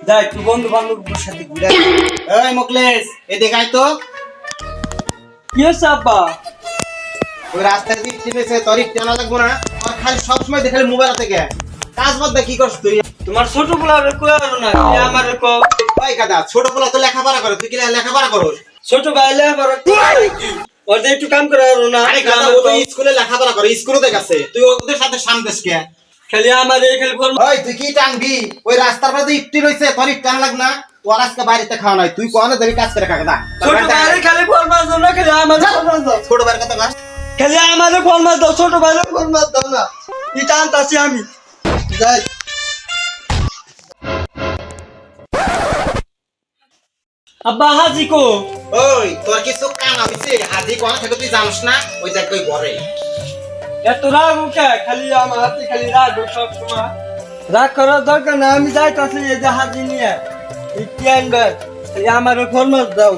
যাই একটু বন্ধু বান্ধবের সাথে ঘুরে এই মুকলেশ এদিকে আয় তো। কি হচ্ছে আব্বা? ওই রাস্তায় দিক টিপেছে তোর একটু জানা লাগবো না? আর খালি সবসময় দেখে মোবাইল থেকে কাজ বাদ দিয়ে কি করছ তুই? তোমার ছোট পোলারে কই আর না আমারে কো। ওই গাদা ছোট পোলা তো লেখাপড়া করে, তুই কি লেখাপড়া করস? ছোট গাইলে আবার কি ওর যে একটু কাম করে আর না। আরে গাদা ও তো স্কুলে লেখাপড়া করে, স্কুলে গেছে, তুই ওদের সাথে সামদেশ কে? খালি আমারে খালি ফোন। ওই তুই কি টানবি? ওই রাস্তার পাশে ইট্টি রইছে, তোর ইট টান লাগ না? তোর আজকে বাড়িতে খাওয়া নাই, তুই কোনে যাবি কাজ করে খাগা? ছোট গাইলে খালি ফোন মাছ দাও না, খালি আমারে ফোন মাছ দাও। ছোট ভাইয়ের কথা কাজ খালি আমারে ফোন মাছ দাও, ছোট গাইলে ফোন মাছ দাও না। কি টানতাছি আমি। যাই আব্বা হাজি কো। ওই তোর কিছু কাম হইছে? হাজি কোন থেকে তুই জানিস না? ওই দেখ কই ঘরে এত রাগ উঠে খালি আমার হাতে খালি রাগ সব সময়। রাগ করার দরকার না, আমি যাইতাছি এই যে হাজি নিয়ে কি আনবে। আমারে ফরমাস দাও।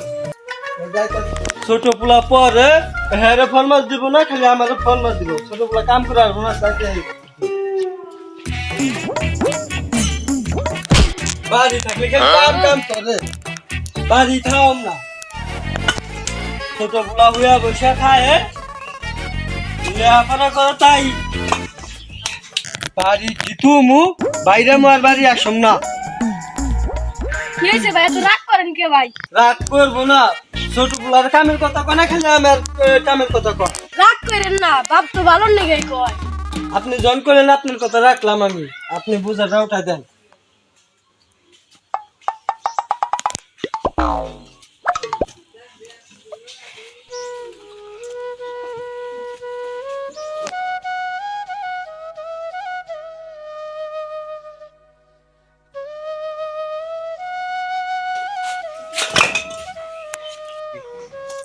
ছোট পোলা পরে হ্যাঁ ফরমাস দিব না, খালি আমারে ফরমাস দিব। ছোট পোলা কাম করে আর ফরমাস থাকে বাড়ি থাকলে খালি কাম কাম করে, বাড়ি থাম না। ছোট পোলা হইয়া বসে খায় লেখাপড়া করো তাই বাড়ি জিতু মু বাইরে মু আর বাড়ি আসম না। কি হয়েছে ভাই, এত রাগ করেন কে ভাই? রাগ করবো না, ছোট পোলার কামের কথা কয় না, খালি আমার কামের কথা কয়। রাগ করেন না, বাপ তো ভালো নেগে কয়। আপনি জন করেন, আপনার কথা রাখলাম আমি, আপনি বুঝাটা উঠা দেন।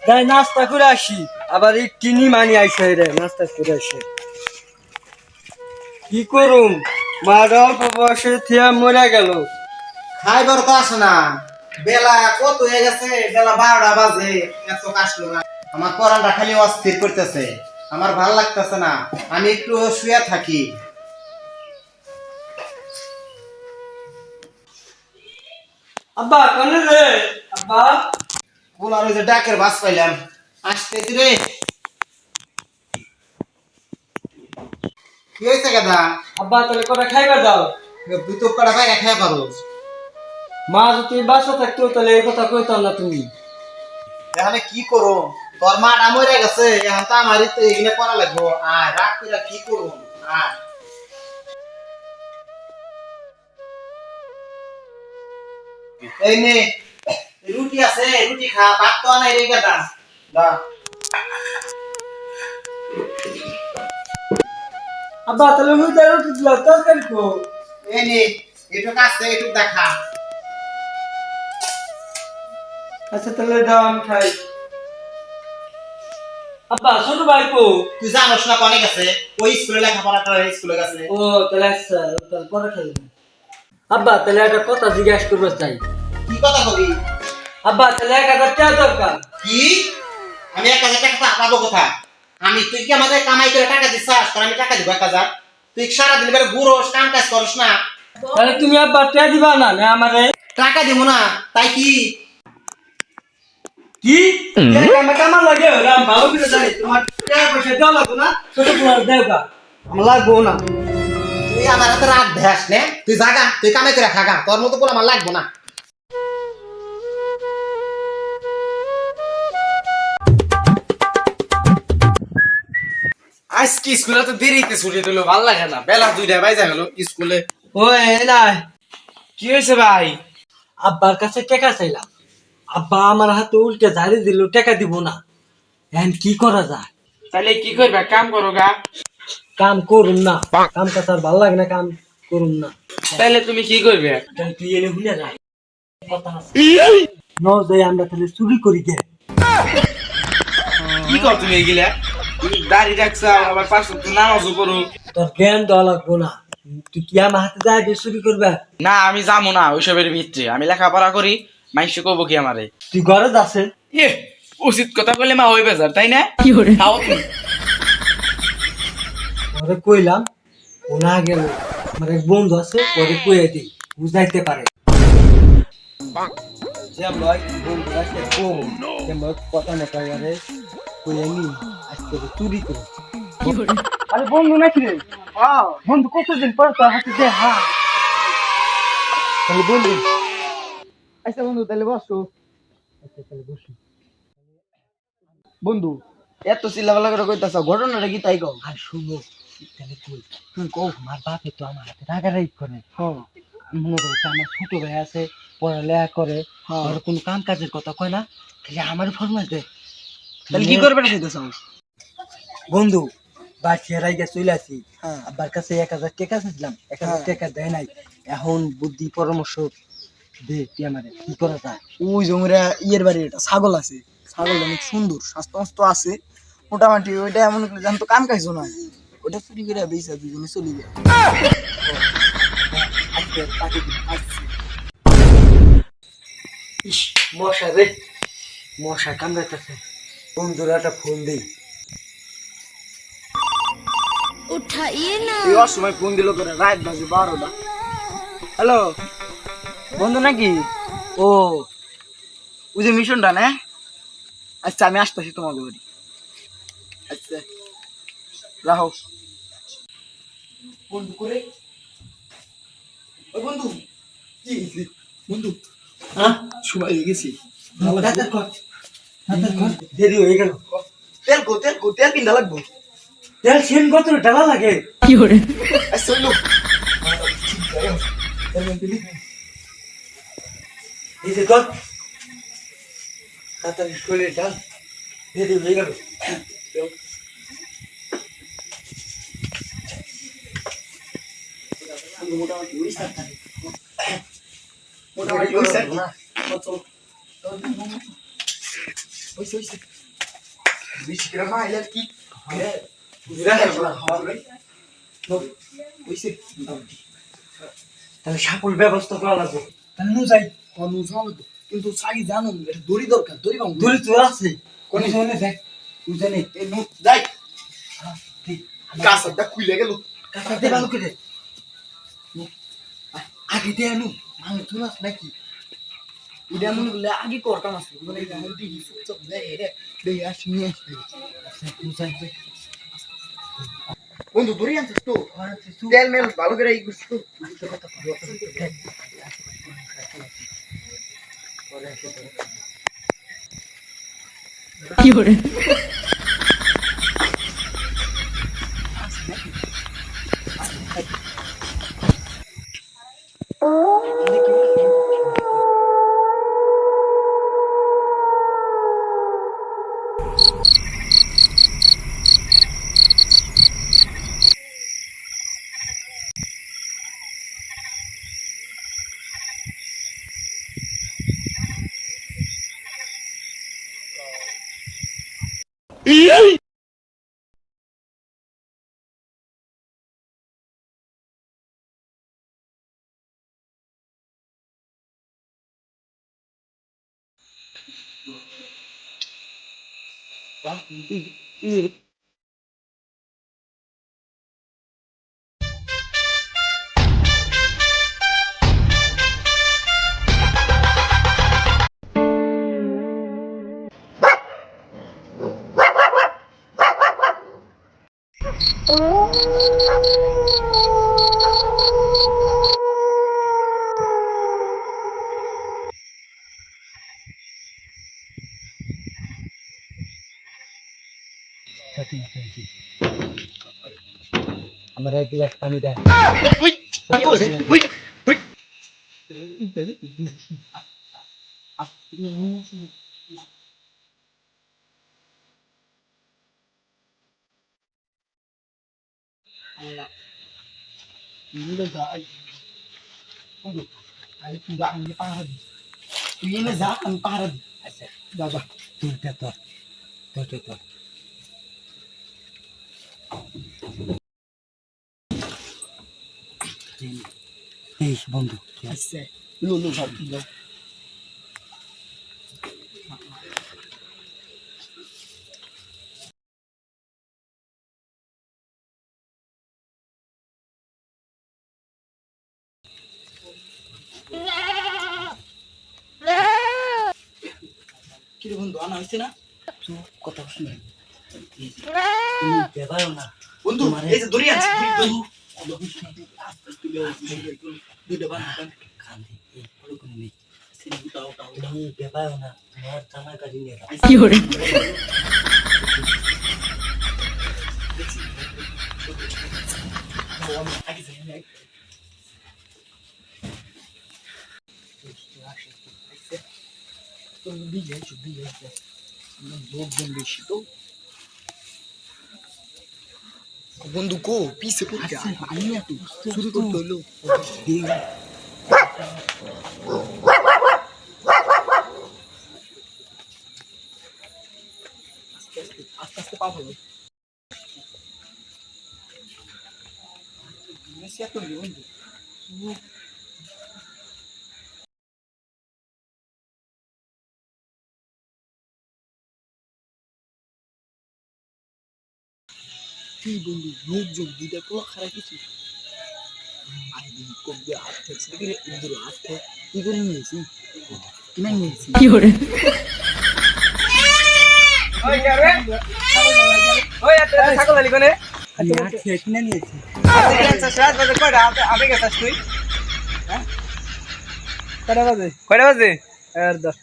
তাই নাস্তা করে আসি, আবার এই চিনি মানি আইসে রে নাস্তা করে আসে। কি করুম, মার অল্প বয়সে থিয়া মরে গেল। খাইবার তো আসে না, বেলা কত হয়ে গেছে, বেলা 12টা বাজে, এত আসলো না। আমার পরানটা খালি অস্থির করতেছে, আমার ভাল লাগতেছে না, আমি একটু শুয়ে থাকি। আব্বা কোনে রে? আব্বা কোলার ওই যে ডাকের বাস পাইলাম, আসতে রে। কি হয়েছে গাদা? আব্বা তাহলে কটা খাইবা দাও। তুই তো কটা বাইরে খাইয়া পারোস। মা যদি বাসা থাকতো তাহলে এই কথা কইতাম না তুমি। এখানে কি করো? তোর মাটা মরে গেছে, এখন তো আমারই তো এগুলো করা লাগবো। আর রাগ করে কি করবো? আর এই নে রুটি আছে, রুটি খা, ভাত তো আনাই রে গাদা। দা আব্বা তাহলে মুই রুটি দিলা তরকারি কো। এই নে একটু কাছে একটু দেখা। আচ্ছা তাহলে দাও আমি খাই। আব্বা ছোট ভাই কো? তুই জানোস না অনেক আছে, ওই স্কুলে লেখাপড়া করে, স্কুলে গেছে। ও তাহলে আচ্ছা তাহলে পরে খাই। আব্বা তাহলে একটা কথা জিজ্ঞাসা করবো চাই। কি কথা কবি? আব্বা তাহলে 1000 টাকা দরকার। কি? আমি 1000 টাকা পাবো কোথায়? তুই কি আমাদের কামাই করে টাকা দিছাস? তোর আমি টাকা দিব 1000? তুই সারাদিন বের ঘুরোস, কাম কাজ করস না। তাহলে তুমি আব্বা টাকা দিবা না না আমারে? টাকা দিব না তাই কি? কি কামা লাগে রাম ভালো করে জানি তোমার টাকা পয়সা দেওয়া লাগবে না, ছোট পোলার দেওগা আমার লাগবো না। তুই আমার হাতে রাত ভ্যাস নে, তুই জাগা, তুই কামাই করে খাগা, তোর মতো বলে আমার লাগবো না। আজকে স্কুলে তো দেরিতে ছুটি দিল, ভাল লাগে না, বেলা 2টা বাজে গেল স্কুলে। ওই না কি হয়েছে ভাই? আব্বার কাছে টাকা চাইলাম, আব্বা আমার হাতে উল্টে ঝাড়ি দিল, টাকা দিব না। এখন কি করা যায়? তাহলে কি করবে? কাম করো গা। কাম করুম না, কাম কাজ আর ভালো লাগে না, কাম করুম না। তাহলে তুমি কি করবে? তাহলে তুই এনে শুনে যা কথা আছে ন যাই আমরা তাহলে চুরি করি গে। কি কর তুমি এগুলা? তুমি দাড়ি রাখছো, আবার 5 ওয়াক্ত নামাজও করো। তোর জ্ঞান দেওয়া লাগবো না, তুই কি আমার হাতে যাই দিয়ে চুরি করবে? না আমি যাবো না ওইসবের ভিতরে, আমি লেখাপড়া করি, মাইসে কব কি আমারে? তুই ঘরে যাচ্ছে এ উচিত কথা বললে মা হইবে যার, তাই না? খাও তুমি। ঘরে কইলাম ও না গেল, আমার এক বন্ধু আছে ওরে কইয়া দিই, বুঝাইতে পারে যেমন বন্ধু আছে যেমন কথা না পারে ওই আমি আজকে চুরি করে আরে বন্ধু নাকি রে বন্ধু কতদিন পর তোর হাতে দে হ্যাঁ তাহলে বন্ধু আচ্ছা বন্ধু তাহলে বসো আচ্ছা তাহলে বসি বন্ধু এত চিল্লাপাল্লা করে কইতাছ ঘটনাটা কি তাই কও আর শুনো তাহলে কই কও আমার বাপে তো আমার হাতে রাগারাগি করে হ্যাঁ মনে করো তো আমার ছোট ভাই আছে পড়ালেখা করে হ্যাঁ। আর কোনো কাম কাজের কথা কয় না খালি আমার ফরমাস দেয় তাহলে কি করবে চাইতেছ বন্ধু বাসিয়া রাইগা চলে আসি হ্যাঁ। আব্বার কাছে 1000 টাকা চাইছিলাম 1000 হ্যাঁ। টাকা দেয় নাই এখন বুদ্ধি পরামর্শ দে তুই আমারে কি করা যায় ওই জমিরা ইয়ের বাড়ি এটা ছাগল আছে ছাগল অনেক সুন্দর স্বাস্থ্য মস্ত আছে মোটামুটি ওইটা এমন করে জানতো কাম কাজ না ওটা চুরি করে বেঁচে দুজনে চলে যায় আজকে তাকে দিন আসছি ইস মশা রে মশা কামড়াইতেছে বন্ধুরা একটা ফোন দেই उठाइए ना এই অসময় ফোন দিল করে রাত বাজে 12টা হ্যালো বন্ধু নাকি ও ওই যে মিশনটা না আচ্ছা আমি আসতেছি তোমাকে বাড়ি আচ্ছা রাহো বন্ধু করে ও বন্ধু কি হইছে? বন্ধু হ্যাঁ সময় হয়ে গেছি হাতের কর দেরি হয়ে গেল তেল কিনতে লাগবো তেল সেন কত ডালা লাগে আচ্ছা হইলো এই যে কর তাড়াতাড়ি শরীরে ডাল দেরি হয়ে গেল মোটামুটি হইছে মোটামুটি হইছে আর কি হইছে হইছে বেশি করে মাইলে আর কি হইছে তাহলে সাপুর ব্যবস্থা করা লাগবে তাহলে নু যাই কিন্তু সাই জানো এটা দড়ি দরকার দড়ি পাবো দূরে তো আছে কোন জনে দেখ তুই জানি এই নো যাই ঠিক কাছটা খুইলে গেল কাছে ভালো করে আগে দে আনু আমি তুলাস নাকি এটা মনে করলে আগে করতাম আছে মানে এটা আমি দিই চুপচাপ দেয় রে দেই আসি নিয়ে আসি তুই যাই বন্ধু দড়ি আনছিস তো তেল মেল ভালো করে এই করছিস তো আমার এক গ্লাস পানি দে তুই এনে যা আমি পাহারা দিই আচ্ছা যা যা তুই দে তোর এই বন্ধু আচ্ছা লো লো সব ঠিক আছে কি রে বন্ধু আনা হইছে না কথা শুনে বন্ধু এই যে দড়ি আছে দুইটা বান কি করে বন্ধু কো পিছে পড়তে আমি না তো শুরু করতে হলো আস্তে আস্তে পাবো মেসি এত বন্ধু কি বন্ধু লোকজন দুইটা তো খারাপ কিছু কবি আসতে ইন্দুর আসতে কি করে নিয়েছি কিনা নিয়েছি কি করে ওই যাবে ওই এত ছাগল আলি কোনে আমি আজকে কিনা নিয়েছি আচ্ছা সাত বাজে কয়টা আবে গেছস তুই হ্যাঁ কয়টা বাজে আর দর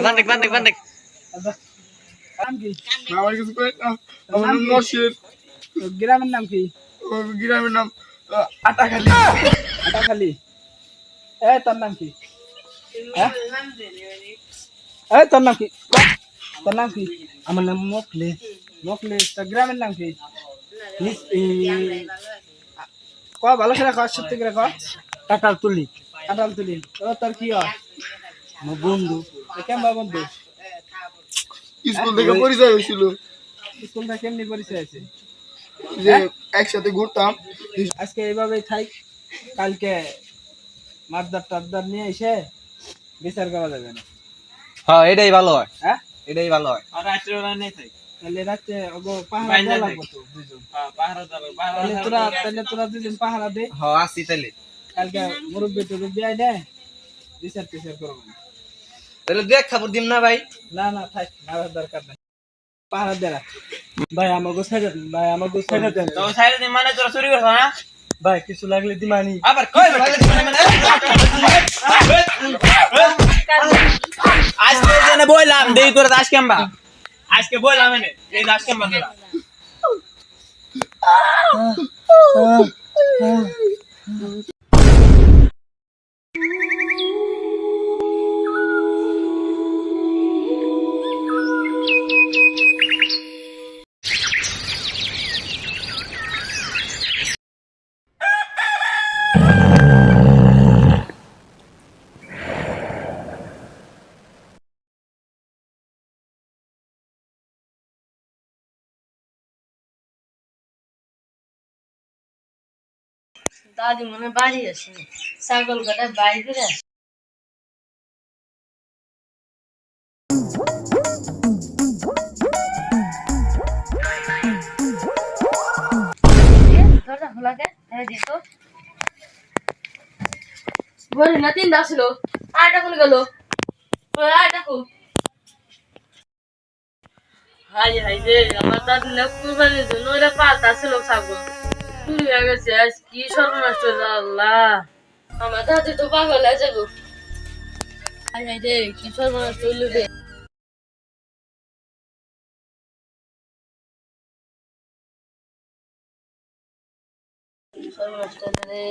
বান্দেক আমার কিছু কই না আমার নাম নরসির গ্রামের নাম কি গ্রামের নাম আটাখালি তোর নাম কি তোর নাম কি তোর নাম কি আমার নাম মকলে মকলে তোর গ্রামের নাম কি ক ভালো করে ক সত্যি করে ক টাকার তুলি কাঁঠাল তুলি তোর কি হয় আমার বন্ধু কেমন বন্ধু স্কুল থেকে পরিচয় হয়েছিল স্কুলটা কেমনি পরিচয় আছে যে একসাথে ঘুরতাম আজকে এইভাবেই থাই কালকে মারদার টারদার নিয়ে এসে বিচার করা যাবে না হ্যাঁ এটাই ভালো হয় হ্যাঁ এটাই ভালো হয় আর রাত্রে ওরা নেই থাক তাহলে রাতে পাহারা দেওয়া লাগবে তো দুজন পাহারা যাবে তাহলে তোরা দুজন পাহারা দে হ্যাঁ আসি তাহলে কালকে মুরব্বী টুরব্বী আই দে বিচার টিচার করবো তাহলে দেখ খাবার দিম না ভাই না থাক মারার দরকার নাই পাহারা দে রাখ ভাই আমাকে সাইডে দেন তো সাইডে দিন মানে তোরা চুরি করছ না ভাই কিছু লাগলে দিমানি আবার কই আজকে জেনে বললাম দেই তোরা দাস কেমবা আজকে বললাম এনে এই দাস কেমবা তোরা দাদি মনে হয় বাড়ি আসে ছাগল কাটা বাড়ি করে আসে দরজা খোলা কে দিত বলি না তিনটা আসলো আরেকটা কোন গেল আরেকটা কোন হাই রে আমার দাদি না কুরবানির জন্য ওরা পালতা ছিল ছাগল চুরি হয়ে গেছে আজ কি সর্বনাশ হলো আল্লাহ আমার দাদি তো পাগল হয়ে যাবো হাই রে কি সর্বনাশ হইল রে সর্বনাশ হইল রে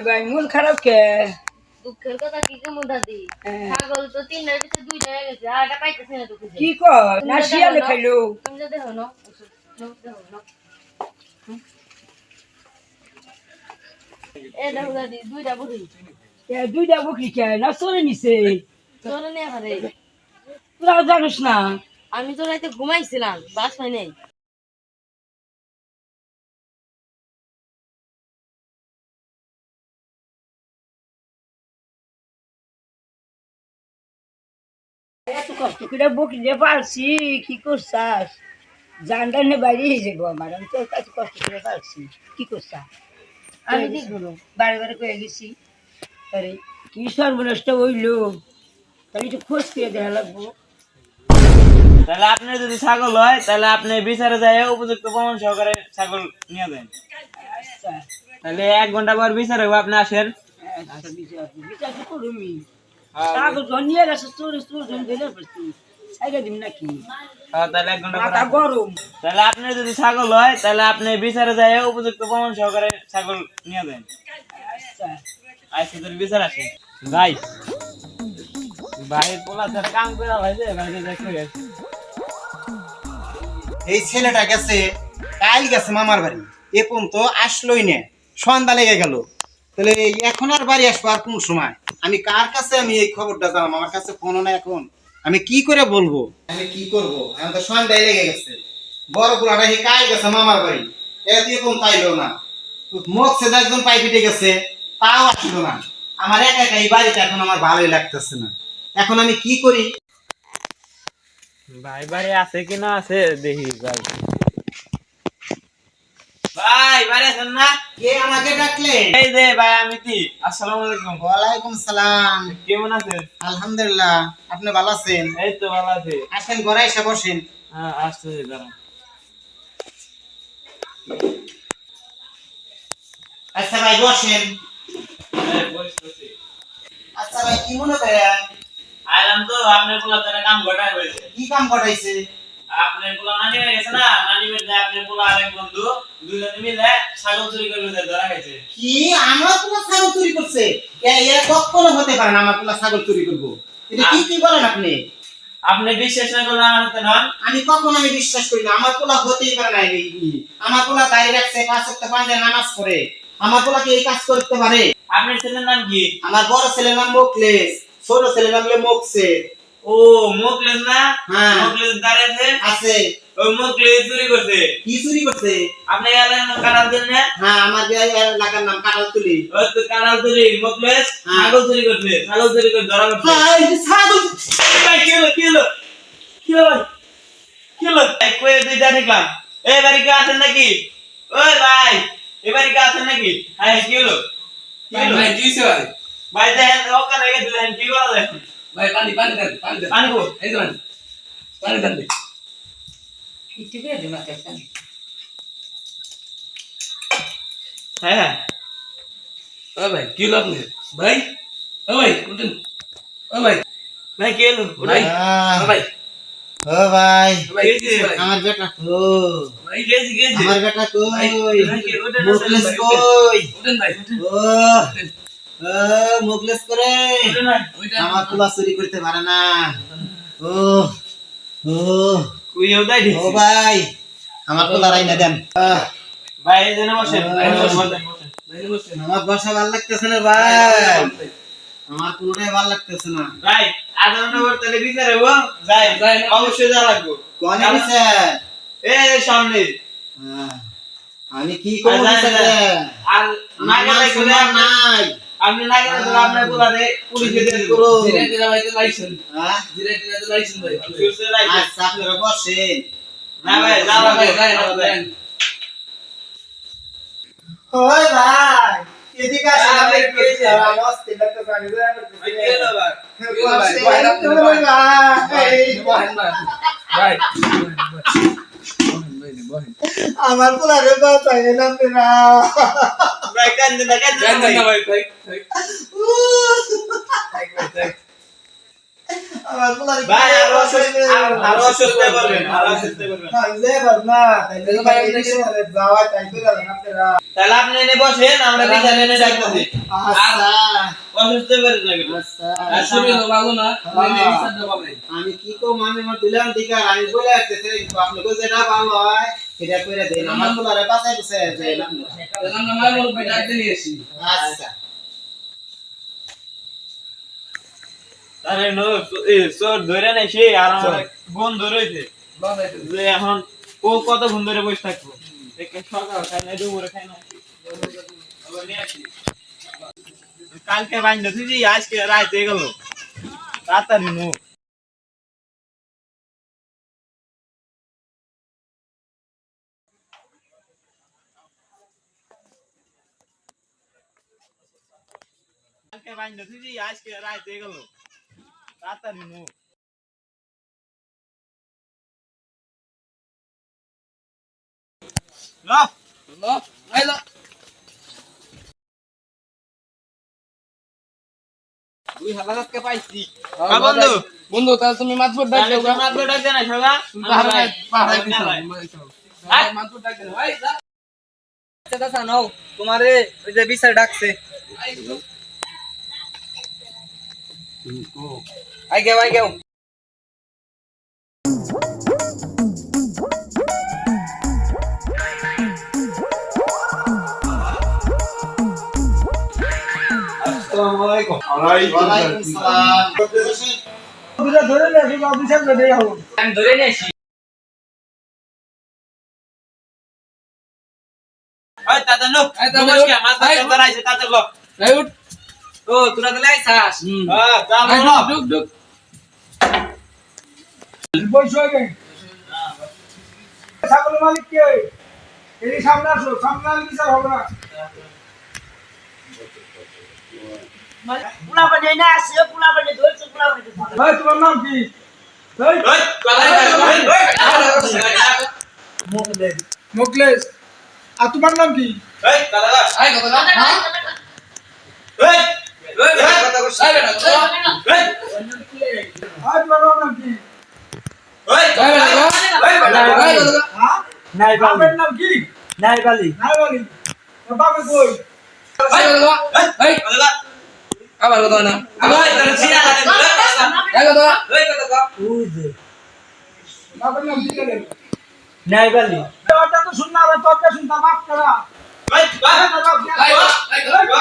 ভাই মন খারাপ কে দুঃখের কথা কি কেমন দাদি ছাগল তো তিনটার ভিতরে দুইটা হয়ে গেছে আর একটা পাইতেছে না তো কি কর না শিয়ালে খাইলো তুমি যদি দেখো না এ দেখো দাদি দুইটা বুড়ি দুইটা বকরি কে না চলে নিছে চলে নিয়ে পারে তোরা জানিস না আমি তো রাতে ঘুমাইছিলাম বাস হয় নাই এত কষ্ট করে বকরিয়ে পারছি কি করছাস জানটা নে বাইরে যাবো আমার আমি তোর কাছে কষ্ট করে পারছি কি করছা আমি কি করবো বারে বারে কয়ে গেছি আরে কি সর্বনাশটা হইলো তাহলে একটু খোঁজ করে দেখা লাগবো। তাহলে আপনি যদি ছাগল হয় তাহলে আপনি বিচারে যায় উপযুক্ত প্রমাণ সহকারে ছাগল নিয়ে যান। আচ্ছা তাহলে 1 ঘন্টা পর বিচার হবে, আপনি আসেন। আচ্ছা বিচার তো করবি কাগজ নিয়ে গেছে চোর চোর জন ধরে ফেলছি সাইডে দিবি নাকি তাহলে 1 ঘন্টা পর মাথা আসেন। গরম। তাহলে আপনি যদি ছাগল হয় তাহলে আপনি বিচারে যায় উপযুক্ত প্রমাণ সহকারে ছাগল নিয়ে যান। আচ্ছা আজকে তোর বিচার আসেন ভাই। ভাই পোলা স্যার কাম করে ভাইছে বাইরে দেখতে গেছে। এই ছেলেটা গেছে কাল গেছে মামার বাড়ি, এ পর্যন্ত আসলোই না, সন্ধ্যা লেগে গেল। তাহলে এখন আর বাড়ি আসবো আর কোন সময়? আমি কার কাছে আমি এই খবরটা জানাম? আমার কাছে ফোনও না এখন, আমি কি করে বলবো? আমি কি করবো? এখন তো সন্ধ্যায় লেগে গেছে, বড় পোলাটা হে কাল গেছে মামার বাড়ি, এ দিয়ে কোন তাইলো না, মুখ সে একজন পাই পিটে গেছে, তাও আসলো না। আমার একা একা এই বাড়িতে এখন আমার ভালোই লাগতেছে না, এখন আমি কি করি? ভাই বাড়ি আছে কি না আছে দেখি যাই। ভাই বাড়ি আছেন না? কে আমাকে ডাকলেন? এই যে ভাই আমি কি। আসসালামু আলাইকুম। ওয়ালাইকুম সালাম। কেমন আছেন? আলহামদুলিল্লাহ, আপনি ভালো আছেন? এই তো ভালো আছি। আসেন ঘরে এসে বসেন। হ্যাঁ আসতেছি দাঁড়ান। আচ্ছা ভাই বসেন। এই বসতেছি। আচ্ছা ভাই কি মনে করেন? আইলাম তো আপনার পোলা তারা কাম ঘটাই হয়েছে। কি কাম করাইছে? আপনার পোলা নানি হয়ে গেছে না, নানি বেদে আপনার পোলা আরেক বন্ধু দুজনে মিলে ছাগল চুরি করে ধরা গেছে। কি আমার পোলা ছাগল চুরি করছে? এ কখনো হতে পারে না আমার পোলা ছাগল চুরি করবো। এটা কি বলেন আপনি? আপনি বিশ্বাস না করলে আমার হাতে নন। আমি বিশ্বাস করি না, আমার পোলা হতেই পারে না। আমার পোলা দাঁড়িয়ে রাখছে, 5 ওয়াক্ত পাঁচে নামাজ পড়ে, আমার পোলা কি এই কাজ করতে পারে? আপনার ছেলের নাম কি? আমার বড় ছেলের নাম মোকলেস, ছোট ছেলের নাম মোকসে। ও মুখলেস না? হ্যাঁ। মুখলেস দাঁড়িয়েছে আছে। ওই মুখলেস চুরি করছে। কি চুরি করছে? আপনি এলাকার নাম কাটাল দেন না? হ্যাঁ, আমার এলাকার নাম কাটালতুলি। ওই তো কাটাল চুরি মুখলেস হ্যাঁ। ছাগল চুরি করছে, ছাগল চুরি করে ধরা পড়ছে। হ্যাঁ, এই যে ছাগল। ভাই কি হলো কি হলো কি হলো ভাই? কি হলো? এই কই দুইটা দেখলাম। এই বাড়ি কে আছেন নাকি? ওই ভাই এই বাড়ি কে আছেন নাকি? হ্যাঁ কি হলো কি হলো? ভাই কি হইছে ভাই? ভাই দেখেন ওখানে গিয়ে দেখেন কি করা যায়। ভাই পানি পানি দেন পানি দেন। পানি কো? এই যে পানি পানি দেন ভাই। একটু করে দে মাথা সামনে। হ্যাঁ ও ভাই কি হলো আপনি? ভাই ও ভাই উঠেন। ও ভাই ভাই কি হলো? ভাই ও ভাই ও ভাই, ও ভাই কি হইছে ভাই? আমার বেটা কো? ভাই গেছি গেছি। আমার বেটা কই? ওঠেন, মোকলেস ওঠেন, কই? উঠেন ভাই ও ও মোকলেস করে উঠেন। আমার পোলা চুরি করতে পারে না। ও ও কুইও দাই ও ভাই, আমার পোলা রাইনা দেন। ভাই এই জন্য বসেন। ভাই, বসেন। বসেন, বসেন। ভাই বসেন। আমার বসা ভালো লাগতেছে না ভাই, আমার কোনোটাই ভালো লাগতেছে না। ভাই আধা ঘন্টা পর তাহলে বিচার হবো। যাই যাই, অবশ্যই যা লাগবো। কোনে দিছে? এই সামনে। আমি কি করব আর যাই, দিছে? আর না আমার গেলে শোনা নাই। আপনি না গেলে তাহলে আপনার পোলারে পুলিশে দিয়ে দেবো। করো। ধীরে ধীরে ভাই তো লাইছেন। হ্যাঁ? ধীরে ধীরে তো লাইছেন ভাই। সুস্থ লাগবে। আচ্ছা আপনারা বসেন। না ভাই যা ভাই লাগবে। যাই না ভাই। ওই ভাই, এদিকে আসেন, ভাই, আপনি কি হয়েছে? আমার অস্থির লাগতেছে, আমি দয়া করতেছি। ভাই, কি হলো ভাই? বসেন, ভাই, আপনি ওই বসেন। ভাই। বহেন ভাই। ভাই বহেন। আমার পোলারে বাঁচাইন আপনারা। ভাই কান্দে না কান্দে দেন না দেন না ভাই। ভাই ভাই ভাই। আমার পোলারে ভাই আরো অসুস্থ করবেন, আরো অসুস্থ করবেন। তাহলে আপনি এনে বসেন, আমরা বিচার এনে ডাকতেছি। অসুস্থ করেন না কিন্তু। আর শরীর ভালো না। মানে বিচার দেব ভাই। আমি কি কম, আমি আমার দিলাম টিকার, আমি বলে আসতেছি আপনি যেটা ভালো হয় সেটা করে দেন, আমার পোলারে বাঁচাই দিছে। তাহলে আমরা মামুর বিটা নিয়ে আসি। আচ্ছা আরে নো চোর ধরে নাই সে, আর আমার বোন ধরেছে বাবা যে এখন ও কতক্ষণ ধরে বসে থাকবো। সকাল খাই না, দুপুরে খাই না, আবার নিয়ে আসি। কালকে বাইন্দা তুই আজকে রাইতে গেল তাড়াতাড়ি নো। কালকে বাইন্দা তুই আজকে রাত হয়ে গেল তাড়াতাড়ি নো লো আইলো তুই হালাতকে পাইছি বন্ধু বন্ধু তাহলে তুমি মাতবর ডাক দাও আমার তো ডাক দেনা সবা মাতবর ডাক দাও ভাই চাচা নাও তোমারে ওই যে বিচার ডাকছে আই গেও আসসালামু আলাইকুম ওয়ালাইকুম সালাম ধরে নিয়ে অফিসার ধরে যাও আমি ধরে নিয়েছি ওই দাদা নো নমস্কার মাছ ধরতে আইছে তাতে লো এই উঠ ও তোরা তো লাইছাস হুম। হ্যাঁ যা এই বলো ডুক ডুক বসো আগে ছাগল মালিক কে এই সামনে আসো সামনে আর বিচার হবে না পোলা পানি না আসে পোলা পানি ধরছে পোলা পানি ভাই তোমার নাম কি ওই মুকলেশ আর তোমার নাম কি এই দাদা আই কথা হ্যাঁ এই এই কথা কইছ আই বেটা কথা এই আর তোমার নাম কি ওই আই বেটা আই কথা হ্যাঁ নাই বালি বাপের নাম কি নাই বালি নাই বলি তোর বাপের কই আই কথা এই দাদা আবার কথা না ওই তোরা চিনা লাগে এই কথা ওই কথা ওই যে বাপের নাম কি রে নাই বালি ওটা তো শুননা রে তোকে শুনতা বাপ করা ওই বাবা আই কথা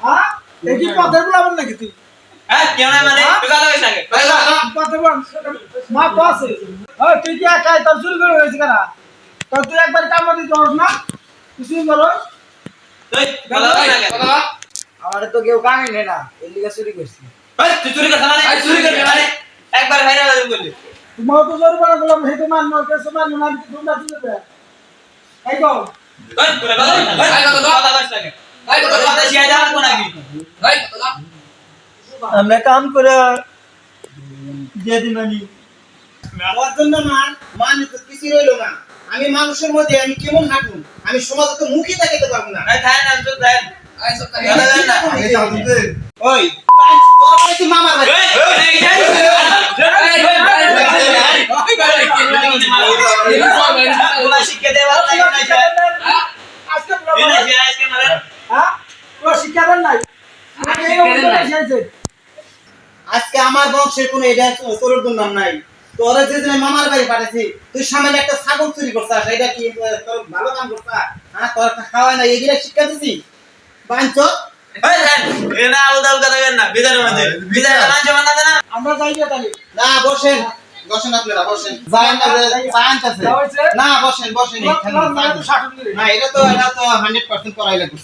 হ্যাঁ দেখি পথের বলাবেন নাকি তুই হ্যাঁ কেন মানে তুই কথা কইছ নাকি পথের বল মা তো আছে ওই তুই কি একাই তোর চুরি করে হয়েছে কেনা তো তুই একবার কামড় দিতে পারস না তুই চুরি করো ওই কথা কইছ নাকি কথা আমারে তো কেউ কামই নেই না এর লিগে চুরি করছি ওই তুই চুরি করছ মানে এই চুরি করবি মানে? একবার ভাইরা বললি তোমার তো জোর করে বললাম হেতু মানবো কেসে মানবো না আমি তোমরা চুরি দেবে এই গো ওই তোরা কথা কইছ কথা কইছ নাকি আই কথা কথা শিয়া যাবে কোন নাকি আই কথা আমরা কাম করে দিয়ে দিবানি আমার জন্য মানে তো কিছু রইলো না আমি মানুষের মধ্যে আমি কেমন হাঁটুন আমি সমাজে তো মুখে তাকাইতে পারবো না এই খায় না তো দেন আই সব তাই ওই তোর তুই মামার ভাই আজকে হ্যাঁ তোর শিক্ষা দেন নাই আগে আজকে আমার বংশের কোনো এটা তোর নাম নাই তোরা যে দিনে মামার বাড়ি পাঠাইছি তুই সামনে একটা ছাগল চুরি করছিস এটা কি তোর ভালো কাম করছিস হ্যাঁ তোর খাওয়াই না এগুলা শিক্ষা দিছি বাঞ্চ আমরা যাই না তাহলে না বসেন বসেন আপনারা বসেন জানেন না যে সায়েন্স আছে না বসেন বসেন এখানে না এটা তো 100% করাই লাগবে